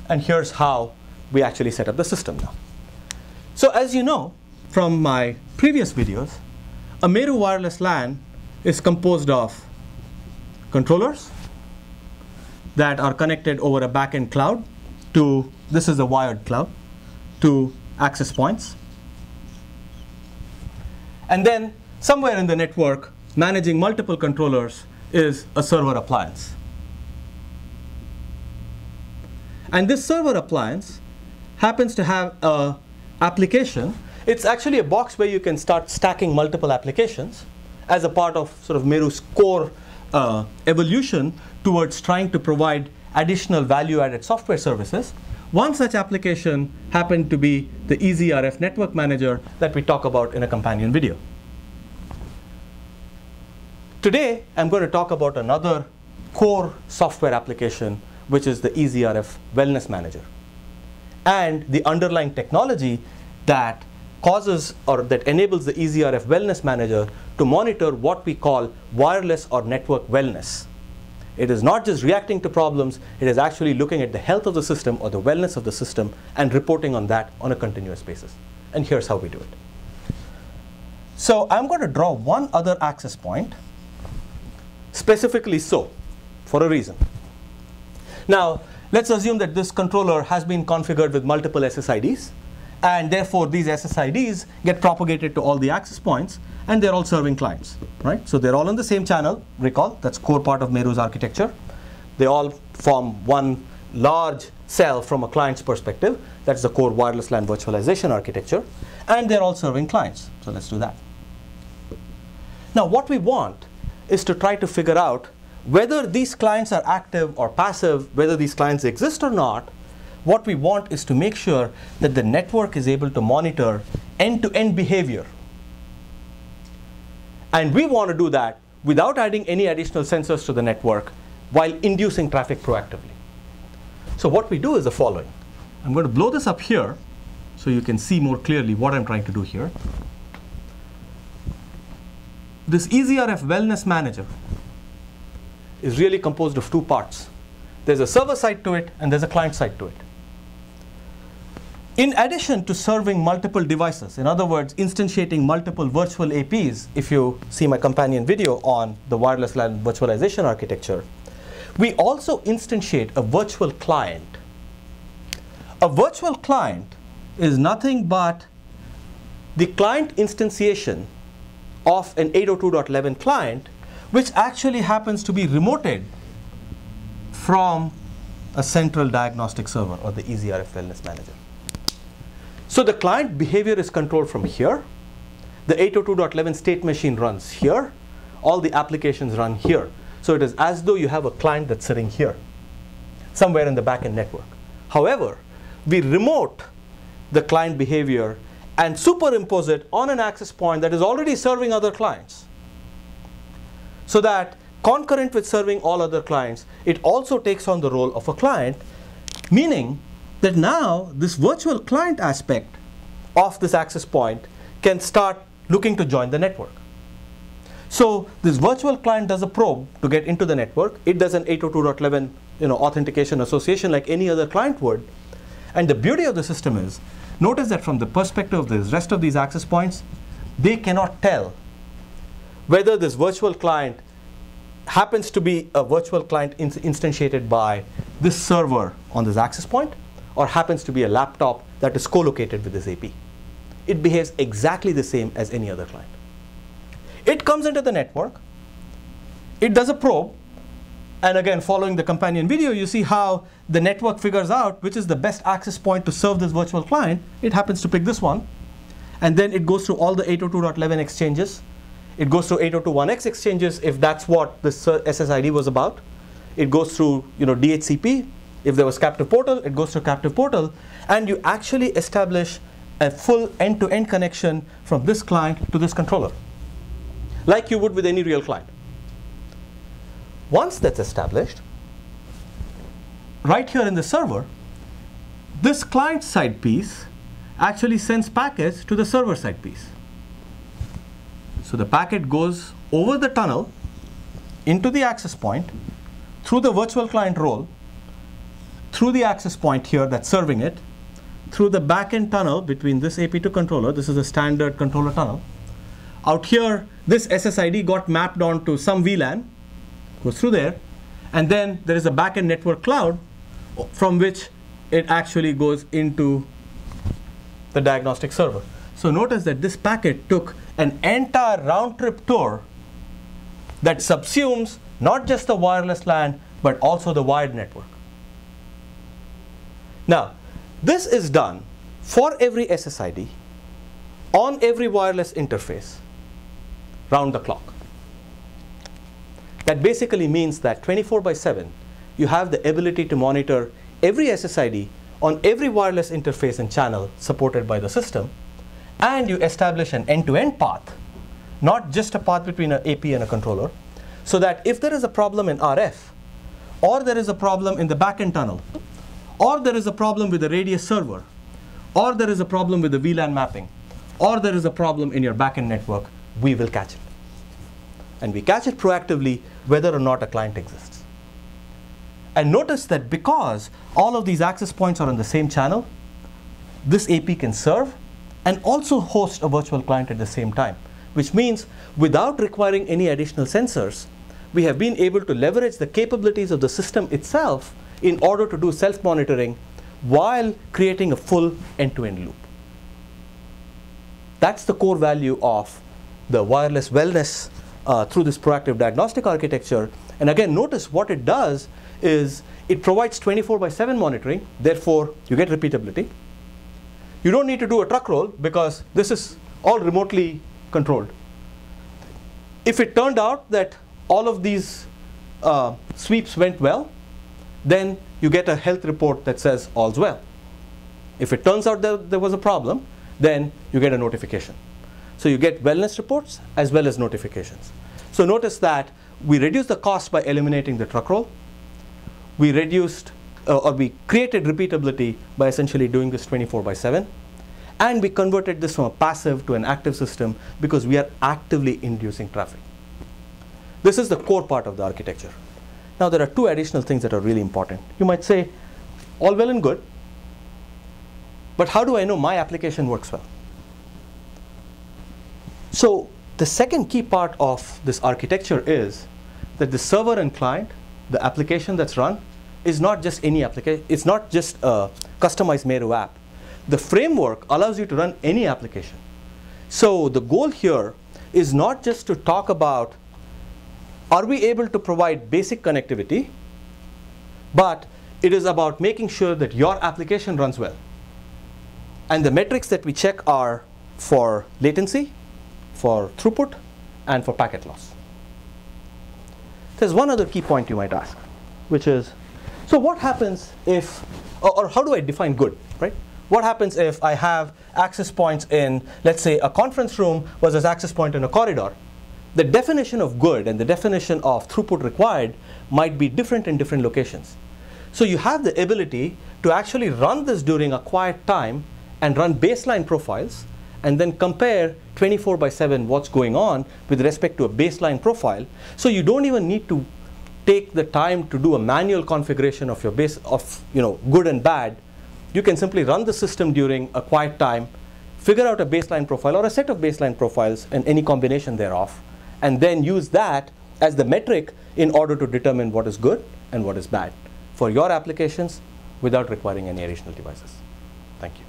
And here's how we actually set up the system now. So as you know from my previous videos, a Meru wireless LAN is composed of controllers that are connected over a backend cloud to, this is a wired cloud, to access points. And then somewhere in the network, managing multiple controllers is a server appliance. And this server appliance happens to have an application. It's actually a box where you can start stacking multiple applications as a part of sort of Meru's core evolution towards trying to provide additional value-added software services. One such application happened to be the EasyRF Network Manager that we talk about in a companion video. Today, I'm going to talk about another core software application, which is the EasyRF Wellness Manager, and the underlying technology that causes or that enables the EasyRF Wellness Manager to monitor what we call wireless or network wellness. It is not just reacting to problems, it is actually looking at the health of the system or the wellness of the system and reporting on that on a continuous basis. And here's how we do it. So I'm going to draw one other access point, specifically so, for a reason. Now, let's assume that this controller has been configured with multiple SSIDs, and therefore these SSIDs get propagated to all the access points, and they're all serving clients, right? So they're all on the same channel. Recall, that's core part of Meru's architecture. They all form one large cell from a client's perspective. That's the core wireless LAN virtualization architecture. And they're all serving clients. So let's do that. Now, what we want is to try to figure out whether these clients are active or passive, whether these clients exist or not. What we want is to make sure that the network is able to monitor end-to-end behavior. And we want to do that without adding any additional sensors to the network while inducing traffic proactively. So what we do is the following. I'm going to blow this up here so you can see more clearly what I'm trying to do here. This EasyRF Wellness Manager is really composed of two parts. There's a server side to it, and there's a client side to it. In addition to serving multiple devices, in other words, instantiating multiple virtual APs, if you see my companion video on the wireless LAN virtualization architecture, we also instantiate a virtual client. A virtual client is nothing but the client instantiation of an 802.11 client, which actually happens to be remoted from a central diagnostic server, or the EasyRF Wellness Manager. So the client behavior is controlled from here. The 802.11 state machine runs here. All the applications run here. So it is as though you have a client that's sitting here, somewhere in the backend network. However, we remote the client behavior and superimpose it on an access point that is already serving other clients. So that concurrent with serving all other clients, it also takes on the role of a client, meaning that now this virtual client aspect of this access point can start looking to join the network. So this virtual client does a probe to get into the network. It does an 802.11 authentication association like any other client would. And the beauty of the system is, notice that from the perspective of the rest of these access points, they cannot tell whether this virtual client happens to be a virtual client instantiated by this server on this access point, or happens to be a laptop that is co-located with this AP. It behaves exactly the same as any other client. It comes into the network, it does a probe, and again, following the companion video, you see how the network figures out which is the best access point to serve this virtual client. It happens to pick this one, and then it goes through all the 802.11 exchanges. It goes through 802.1x exchanges if that's what the SSID was about. It goes through DHCP. If there was captive portal, it goes to captive portal, and you actually establish a full end-to-end connection from this client to this controller, like you would with any real client. Once that's established, right here in the server, this client-side piece actually sends packets to the server-side piece. So the packet goes over the tunnel into the access point, through the virtual client role, through the access point here that's serving it, through the backend tunnel between this AP2 controller, this is a standard controller tunnel. Out here, this SSID got mapped onto some VLAN, goes through there, and then there is a backend network cloud from which it actually goes into the diagnostic server. So notice that this packet took an entire round-trip tour that subsumes not just the wireless LAN, but also the wired network. Now, this is done for every SSID, on every wireless interface, round the clock. That basically means that 24/7, you have the ability to monitor every SSID on every wireless interface and channel supported by the system, and you establish an end-to-end path, not just a path between an AP and a controller, so that if there is a problem in RF, or there is a problem in the backend tunnel, or there is a problem with the radius server, or there is a problem with the VLAN mapping, or there is a problem in your backend network, we will catch it. And we catch it proactively whether or not a client exists. And notice that because all of these access points are on the same channel, this AP can serve and also host a virtual client at the same time, which means without requiring any additional sensors, we have been able to leverage the capabilities of the system itself in order to do self-monitoring while creating a full end-to-end loop. That's the core value of the wireless wellness through this proactive diagnostic architecture. And again, notice what it does is it provides 24/7 monitoring, therefore you get repeatability. You don't need to do a truck roll because this is all remotely controlled. If it turned out that all of these sweeps went well, then you get a health report that says all's well. If it turns out that there was a problem, then you get a notification. So you get wellness reports as well as notifications. So notice that we reduced the cost by eliminating the truck roll. We reduced, or we created repeatability by essentially doing this 24/7. And we converted this from a passive to an active system because we are actively inducing traffic. This is the core part of the architecture. Now there are two additional things that are really important. You might say, all well and good, but how do I know my application works well? So the second key part of this architecture is that the server and client, the application that's run, is not just any application. It's not just a customized Meru app. The framework allows you to run any application. So the goal here is not just to talk about, are we able to provide basic connectivity, but it is about making sure that your application runs well. And the metrics that we check are for latency, for throughput, and for packet loss. There's one other key point you might ask, which is, so what happens if, or how do I define good, right? What happens if I have access points in, let's say, a conference room versus access point in a corridor? The definition of good and the definition of throughput required might be different in different locations. So you have the ability to actually run this during a quiet time and run baseline profiles and then compare 24/7 what's going on with respect to a baseline profile. So you don't even need to take the time to do a manual configuration of your base of good and bad. You can simply run the system during a quiet time, figure out a baseline profile or a set of baseline profiles and any combination thereof, and then use that as the metric in order to determine what is good and what is bad for your applications without requiring any additional devices. Thank you.